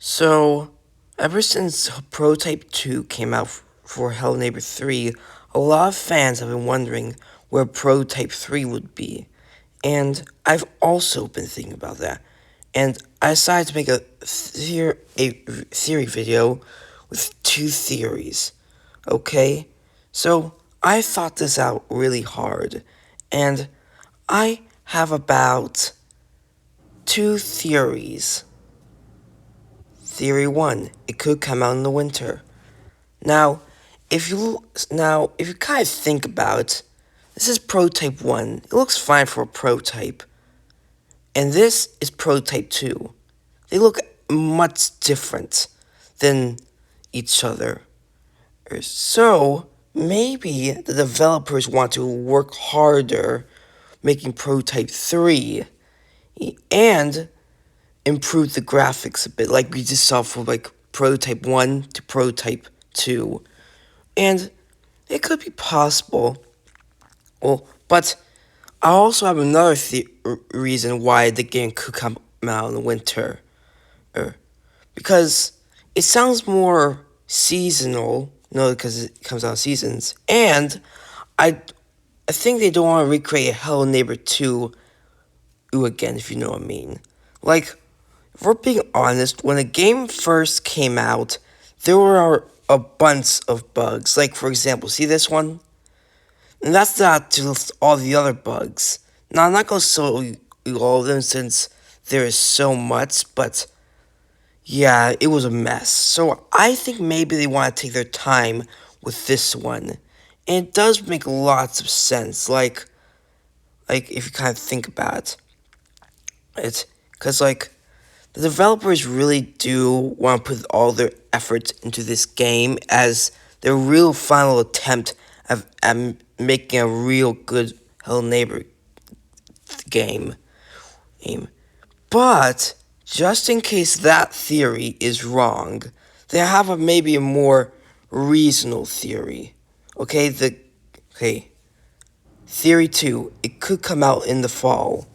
So, ever since Prototype 2 came out for Hello Neighbor 3, a lot of fans have been wondering where Prototype 3 would be. And I've also been thinking about that. And I decided to make a theory video with two theories. Okay? So, I thought this out really hard. And I have about two theories. Theory 1, it could come out in the winter. Now, if you kind of think about it, this is Prototype 1. It looks fine for a prototype. And this is Prototype 2. They look much different than each other. So, maybe the developers want to work harder making Prototype 3 and improve the graphics a bit, like we just saw from like Prototype 1 to Prototype 2. And it could be possible. Well, but I also have another reason why the game could come out in the winter. Because it sounds more seasonal, no, because it comes out in seasons. And I think they don't want to recreate Hello Neighbor 2 again, if you know what I mean. Like, if we're being honest, when the game first came out, there were a bunch of bugs. Like, for example, see this one? And that's not just all the other bugs. Now, I'm not going to show you all of them since there is so much, but yeah, it was a mess. So I think maybe they want to take their time with this one. And it does make lots of sense, like if you kind of think about it. Because, like, the developers really do want to put all their efforts into this game as their real final attempt at making a real good Hello Neighbor game. But, just in case that theory is wrong, they have maybe a more reasonable theory. Okay, Theory 2, it could come out in the fall.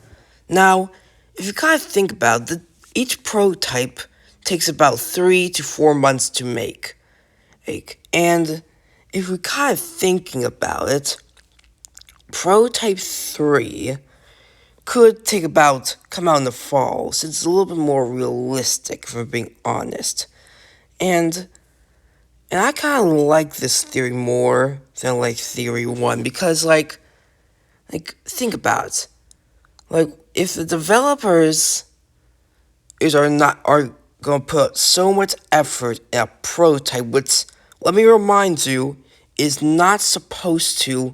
Now, if you kind of think about it, each prototype takes about 3 to 4 months to make. And if we're kind of thinking about it, Prototype 3 could come out in the fall, since it's a little bit more realistic, if we're being honest. And I kind of like this theory more than, like, Theory 1, because, like, think about it. Like, if the developers are gonna put so much effort in a prototype, which, let me remind you, is not supposed to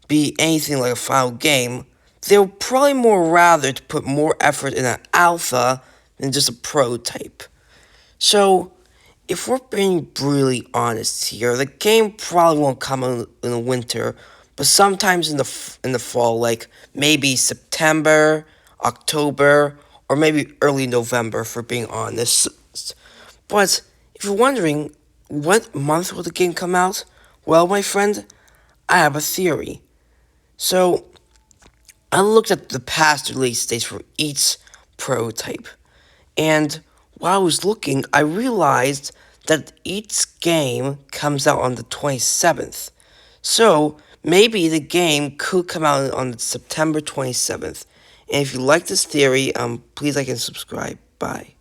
be anything like a final game, they'll probably more rather to put more effort in an alpha than just a prototype. So, if we're being brutally honest here, the game probably won't come in the winter, but sometimes in the fall, like maybe September, October, or maybe early November, for being honest. But if you're wondering what month will the game come out, well, my friend, I have a theory. So, I looked at the past release dates for each prototype, and while I was looking, I realized that each game comes out on the 27th. So, maybe the game could come out on September 27th. And if you like this theory, please like and subscribe. Bye.